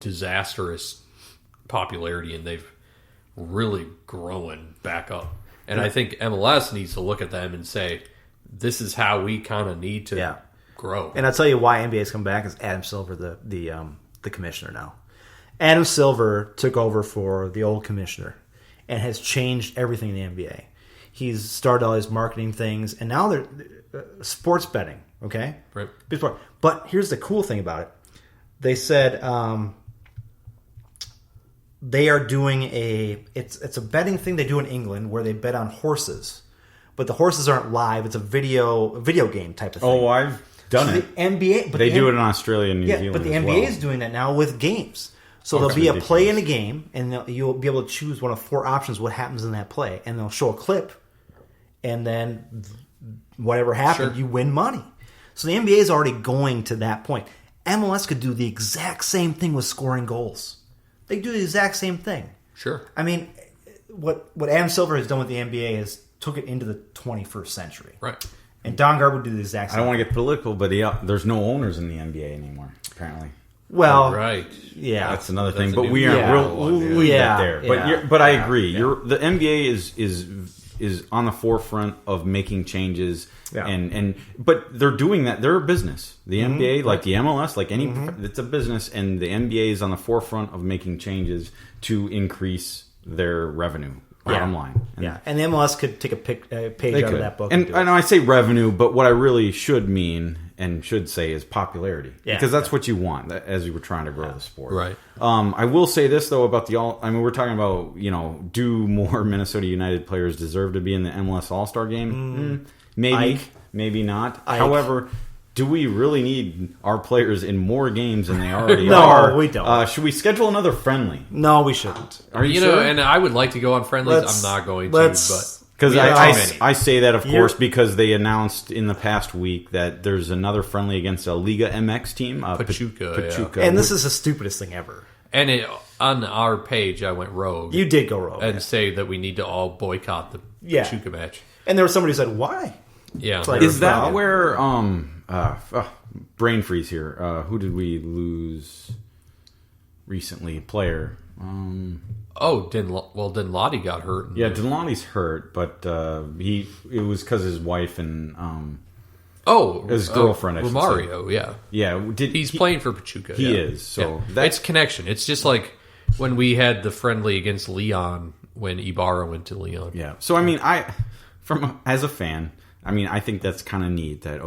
disastrous popularity, and they've really grown back up. And I think MLS needs to look at them and say, this is how we kind of need to grow. And I'll tell you why NBA's come back is Adam Silver, the commissioner now. Adam Silver took over for the old commissioner and has changed everything in the NBA. He's started all his marketing things, and now they're sports betting, okay? Right. But here's the cool thing about it. They said they are doing it's a betting thing they do in England where they bet on horses. But the horses aren't live. It's a video game type of thing. Oh, I've done it. The NBA, but they do it in Australia and New Zealand. But the as NBA well. is doing that now with games. So there'll be a play in a game, and you'll be able to choose one of 4 options what happens in that play, and they'll show a clip, and then whatever happened, you win money. So the NBA is already going to that point. MLS could do the exact same thing with scoring goals. They do the exact same thing. Sure. I mean, what Adam Silver has done with the NBA is took it into the 21st century. Right. And Don Garber would do the exact same I don't want to get political, but there's no owners in the NBA anymore, apparently. Well, right. Yeah. That's another thing, a but new we aren't. We'll leave that there. But I agree. The NBA is on the forefront of making changes, but they're doing that. They're a business. The NBA, like the MLS, like any, it's a business, and the NBA is on the forefront of making changes to increase their revenue. Bottom line. And the MLS could take a page out of that book. And I know I say revenue, but what I really should mean and should say is popularity. Because that's what you want as you were trying to grow the sport. Right. I will say this, though, about we're talking about, do more Minnesota United players deserve to be in the MLS All Star game? Maybe. Maybe not. However, do we really need our players in more games than they already are? No, we don't. Should we schedule another friendly? No, we shouldn't. Are you sure? And I would like to go on friendlies. I'm not going to, but... Because I say that, of course, because they announced in the past week that there's another friendly against a Liga MX team, Pachuca. And this is the stupidest thing ever. And on our page, I went rogue. You did go rogue. And say that we need to all boycott the Pachuca match. And there was somebody who said, why? Yeah. Is that where... brain freeze here. Who did we lose recently? Player. Dinladi got hurt. Yeah, Dinladi's hurt, but it was because his wife and his girlfriend. Romario. Yeah. He's playing for Pachuca. He is. So it's connection. It's just like when we had the friendly against Leon when Ibarra went to Leon. Yeah. So I mean, as a fan, I think that's kind of neat that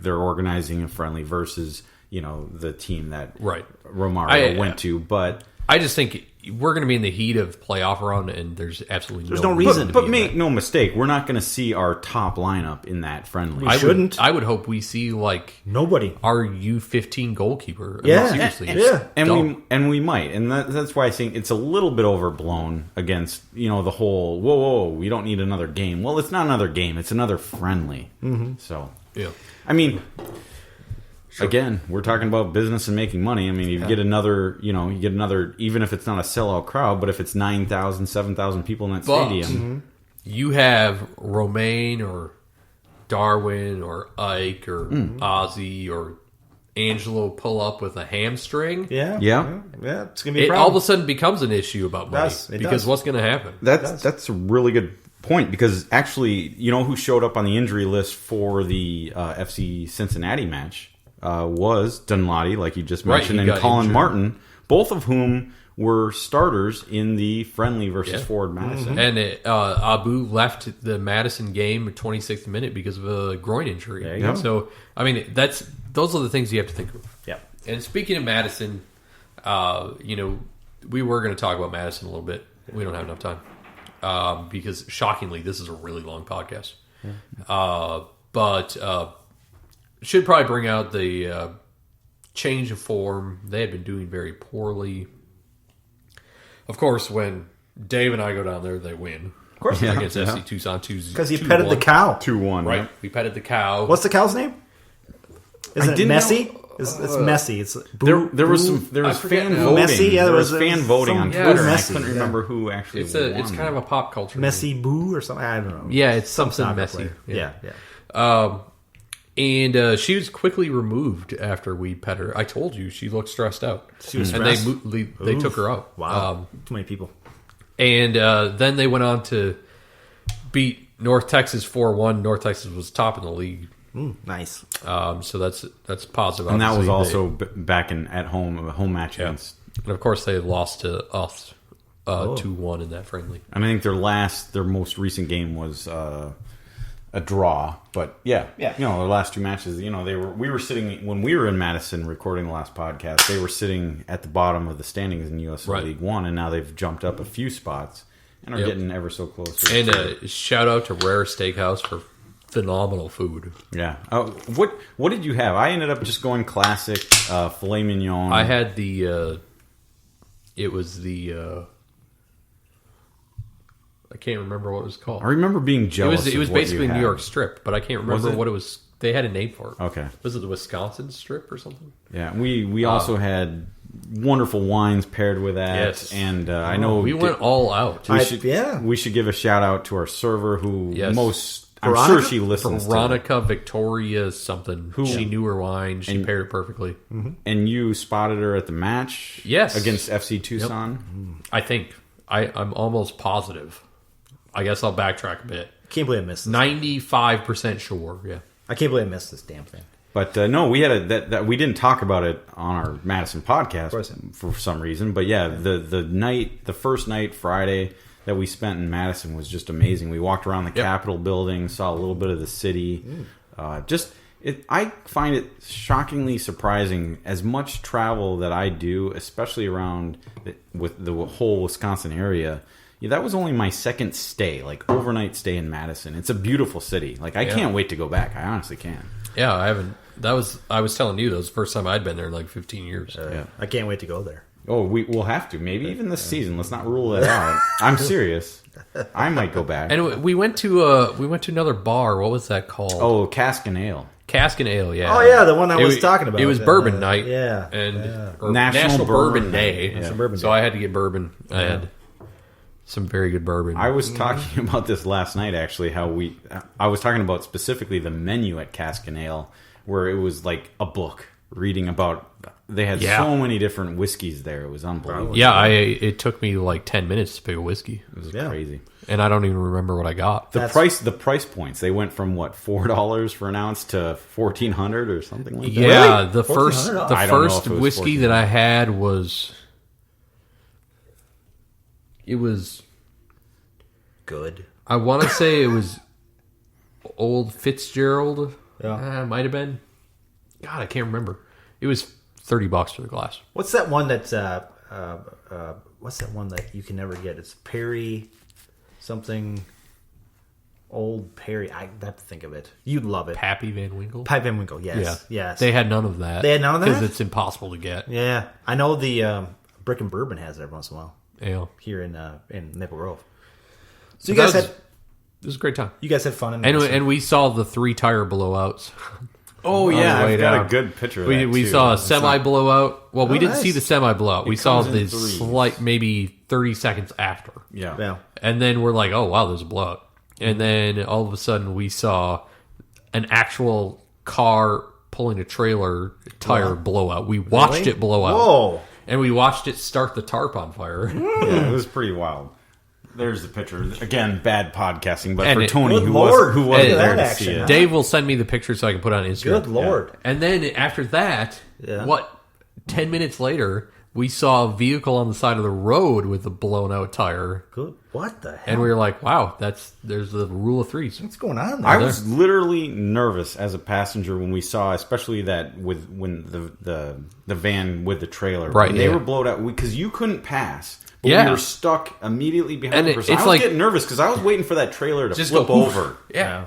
they're organizing a friendly versus the team that Romario went to, but I just think we're going to be in the heat of playoff run, and there's absolutely no reason. But make no mistake, we're not going to see our top lineup in that friendly. We shouldn't. I would hope we see nobody our U15 goalkeeper. Seriously, and we might, and that's why I think it's a little bit overblown against the whole. Whoa, we don't need another game. Well, it's not another game; it's another friendly. So Again, we're talking about business and making money. You get another, even if it's not a sellout crowd, but if it's 9,000, 7,000 people in that stadium. You have Romaine or Darwin or Ike or Ozzy or Angelo pull up with a hamstring. Yeah. It's going to be a problem. All of a sudden becomes an issue about money. Because what's going to happen? That's a really good point, because actually, who showed up on the injury list for the FC Cincinnati match? Was Dunladi, like you just mentioned, and Colin Martin, both of whom were starters in the friendly versus Forward Madison. And Abu left the Madison game at 26th minute because of a groin injury. So, those are the things you have to think of. Yeah. And speaking of Madison, we were going to talk about Madison a little bit. We don't have enough time because, shockingly, this is a really long podcast. But should probably bring out the change of form. They had been doing very poorly. Of course, when Dave and I go down there, they win. Of course, against FC Tucson 2-1. Because he petted the cow. 2-1, right? We petted the cow. What's the cow's name? Isn't it Messi? It's Messi. It's there was fan voting. Messi, there was fan voting on Twitter. Yeah, I couldn't remember who actually won. It's kind of a pop culture Messi Boo or something. I don't know. Yeah, it's something messy. Yeah. And she was quickly removed after we pet her. I told you she looked stressed out. She was stressed? And they took her out. Wow. Too many people. And then they went on to beat North Texas 4-1. North Texas was top in the league. Nice. So that's positive. And that was also back at home, a home match against. And of course, they lost to us 2-1 in that friendly. And I think their most recent game was a draw. But yeah, their last two matches, we were sitting when we were in Madison recording the last podcast. They were sitting at the bottom of the standings in USL League One, and now they've jumped up a few spots and are getting ever so close. And shout out to Rare Steakhouse for phenomenal food. Yeah. What did you have? I ended up just going classic filet mignon. I had the. It was the. I can't remember what it was called. I remember being jealous. It was basically New York strip, but I can't remember what it was. They had a name for it. Okay. Was it the Wisconsin strip or something? Yeah. We also had wonderful wines paired with that. Yes. And I know we went all out. We should give a shout out to our server who I'm Veronica? sure she listens Veronica Victoria something. She knew her wine. She paired it perfectly. Mm-hmm. And you spotted her at the match? Yes. Against FC Tucson? I think. I'm almost positive. I guess I'll backtrack a bit. Can't believe I missed this. 95% sure, yeah. I can't believe I missed this damn thing. But no, we had that we didn't talk about it on our Madison podcast for some reason. But yeah, the first night, Friday, that we spent in Madison was just amazing. We walked around the Capitol building, saw a little bit of the city. I find it shockingly surprising. As much travel that I do, especially around with the whole Wisconsin area. Yeah, that was only my second stay, overnight stay in Madison. It's a beautiful city. I can't wait to go back. I honestly can. Yeah, I haven't. I was telling you, that was the first time I'd been there in 15 years. I can't wait to go there. Oh, we'll have to. Maybe even this season. Let's not rule it out. I'm serious. I might go back. And we went to another bar. What was that called? Oh, Cask and Ale. Cask and Ale, yeah. Oh, yeah, the one I was talking about. It was bourbon night. Yeah. And National Bourbon Day. Yeah. So I had to get bourbon. I had some very good bourbon. I was talking about this last night, actually, I was talking about specifically the menu at Cask and Ale, where it was like a book reading about, they had so many different whiskeys there. It was unbelievable. Yeah, it took me 10 minutes to pick a whiskey. It was crazy. And I don't even remember what I got. The price points, they went from $4 for an ounce to $1,400 or something like that. Yeah, Really? the first whiskey that I had was... It was good. I want to say it was Old Fitzgerald. Yeah, might have been. God, I can't remember. It was $30 for the glass. What's that one that's what's that one that you can never get? It's Perry something. Old Perry. I have to think of it. You'd love it. Pappy Van Winkle. Pappy Van Winkle. Yes. Yes. They had none of that. They had none of that because it's impossible to get. Yeah, I know the Brick and Bourbon has it every once in a while. Yeah. Here in Maple Grove. So you guys had... It was a great time. You guys had fun. And we saw the 3 tire blowouts. Oh, yeah. I've got a good picture of that, we saw a semi-blowout. Well, we didn't see the semi-blowout. We saw the threes. slight, maybe 30 seconds after. Yeah. And then we're like, oh, wow, there's a blowout. And then all of a sudden we saw an actual car pulling a trailer tire blowout. We watched it blow out. Whoa. And we watched it start the tarp on fire. Yeah, it was pretty wild. There's the picture. Again, bad podcasting, but and for Tony, who wasn't there to see it. Dave will send me the picture so I can put it on Instagram. Good Lord. Yeah. And then after that, 10 minutes later, we saw a vehicle on the side of the road with a blown out tire. Good. What the hell? And we were like, wow, there's the rule of threes. What's going on there? I was literally nervous as a passenger when we saw, especially that when the van with the trailer. Right. When they were blown out because you couldn't pass. But we were stuck immediately behind the person. I was getting nervous because I was waiting for that trailer to just flip over. Yeah.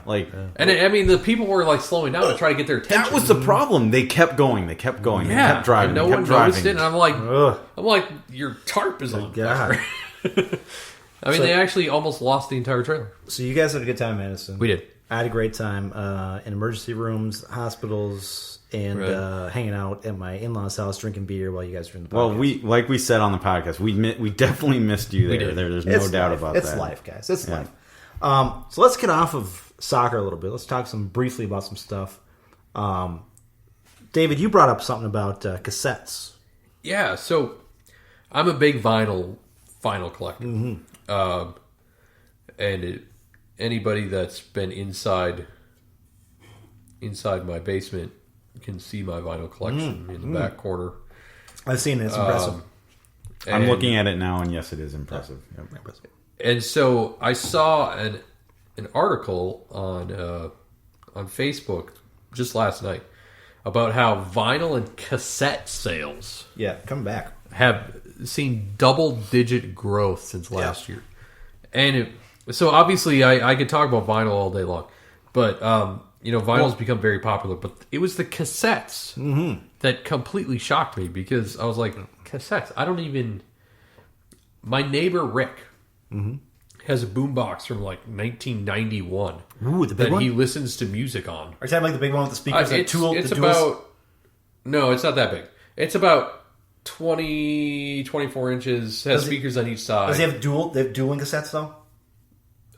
And the people were slowing down to try to get their attention. That was the problem. They kept going. They kept driving. And no one noticed it. And I'm like, Ugh. Your tarp is on God. fire. They actually almost lost the entire trailer. So you guys had a good time in Madison. We did. I had a great time in emergency rooms, hospitals, and hanging out at my in-laws' house, drinking beer while you guys were in the podcast. Well, we said on the podcast, we definitely missed you there. There's no doubt about that. It's life, guys. It's life. So let's get off of soccer a little bit. Let's talk briefly about some stuff. David, you brought up something about cassettes. Yeah, so I'm a big vinyl collector. Mm-hmm. Anybody that's been inside my basement can see my vinyl collection in the back corner. I've seen it. It's impressive. I'm looking at it now, and yes, it is impressive. Yep. And so I saw an article on Facebook just last night about how vinyl and cassette sales come back have seen double-digit growth since last year. And so obviously I could talk about vinyl all day long, but vinyl's become very popular. But it was the cassettes that completely shocked me because I was like, cassettes? I don't even... My neighbor Rick has a boombox from like 1991 that he listens to music on. Are you talking like the big one with the speakers? No, it's not that big. It's about 24 inches. Has speakers on each side. Does he have dueling cassettes though?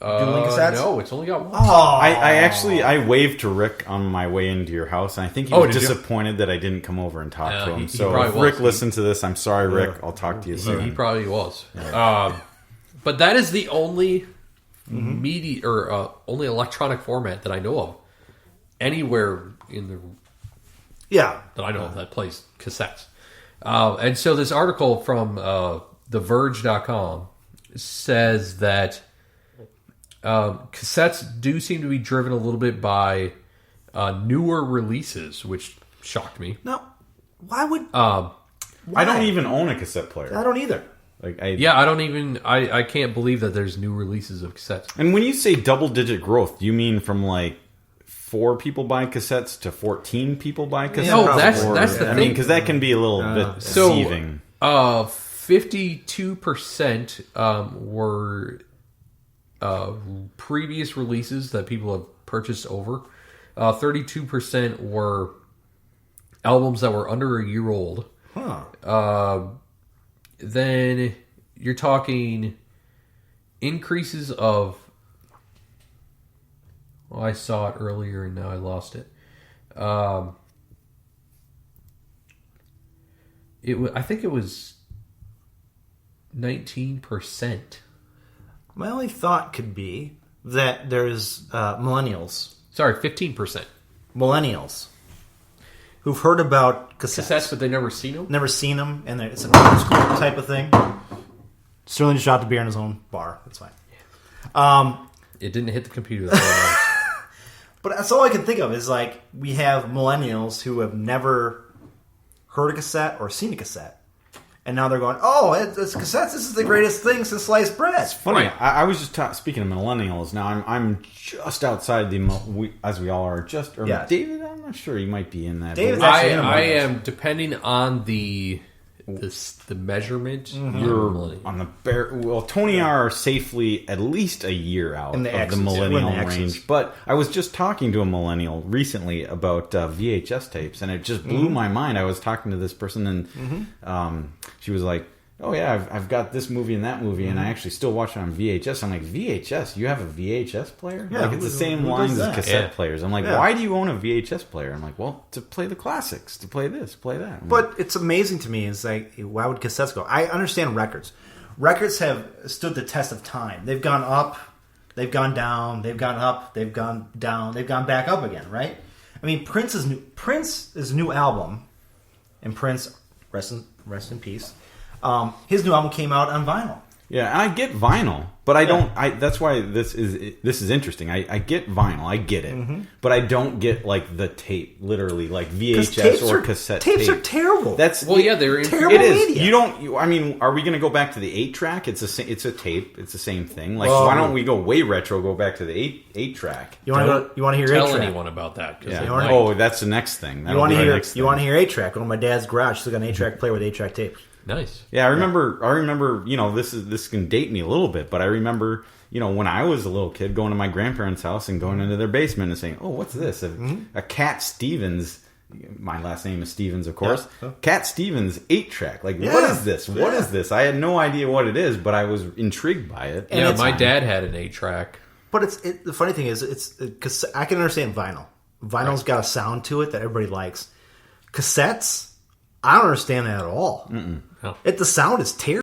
Dueling cassettes? No, it's only got one. Oh. I waved to Rick on my way into your house, and I think he was disappointed that I didn't come over and talk to him. So if Rick listened to this, I'm sorry, Rick. I'll talk to you soon. He probably was. Yeah. But that is the only media or only electronic format that I know of anywhere in the that I know of that plays cassettes. And so this article from TheVerge.com says that cassettes do seem to be driven a little bit by newer releases, which shocked me. No, why would? I don't even own a cassette player. I don't either. I can't believe that there's new releases of cassettes. And when you say double-digit growth, do you mean from like 4 people buy cassettes to 14 people buy cassettes? No, that's the thing. I mean, because that can be a little bit deceiving. 52% were previous releases that people have purchased over. 32% were albums that were under a year old. Then you're talking increases of... Well, I saw it earlier and now I lost it. I think it was 19%. My only thought could be that there's millennials. Sorry, 15%. Millennials who've heard about cassettes, but they never seen them? Never seen them, and it's an old school type of thing. Sterling just shot the beer in his own bar. That's fine. It didn't hit the computer that way. But that's all I can think of is like we have millennials who have never heard a cassette or seen a cassette. And now they're going, oh, it's cassettes. This is the greatest thing since sliced bread. It's funny. Right. I was just speaking of millennials. Now I'm just outside as we all are. David, I'm not sure. You might be in that. David, I am depending on the measurement. You're on the bare. Well, Tony are safely at least a year out of the millennial range. But I was just talking to a millennial recently about VHS tapes, and it just blew my mind. I was talking to this person, and she was like, "Oh yeah, I've got this movie and that movie, and I actually still watch it on VHS." I'm like, "VHS? You have a VHS player?" Yeah, like it's the same lines as cassette players. I'm like, "Why do you own a VHS player?" I'm like, "Well, to play the classics, to play this, play that." But it's amazing to me. It's like, why would cassettes go? I understand records. Records have stood the test of time. They've gone up, they've gone down, they've gone up, they've gone down, they've gone back up again. Right? I mean, Prince's new album, and Prince, rest in peace. His new album came out on vinyl. Yeah, and I get vinyl, but I don't. That's why this is interesting. I get vinyl, I get it, but I don't get like the tape, literally like VHS or cassette. Tapes are terrible. They're terrible. It is. Media. You don't. I mean, are we going to go back to the 8-track? It's a tape. It's the same thing. Like, why don't we go way retro? Go back to the 8-track. You want to hear 8-track? Tell anyone about that. Yeah. That's the next thing. You want to hear 8-track? Go to my dad's garage. Still got an 8-track player with 8-track tapes. Nice. Yeah, I remember. You know, this can date me a little bit, but I remember, you know, when I was a little kid, going to my grandparents' house and going into their basement and saying, "Oh, what's this? A Cat Stevens." My last name is Stevens, of course. Yeah. Cat Stevens 8-track. Like, what is this? What is this? I had no idea what it is, but I was intrigued by it. And my dad had an 8-track. But the funny thing is, it's because I can understand vinyl. Vinyl's got a sound to it that everybody likes. Cassettes, I don't understand that at all. No. The sound is terrible.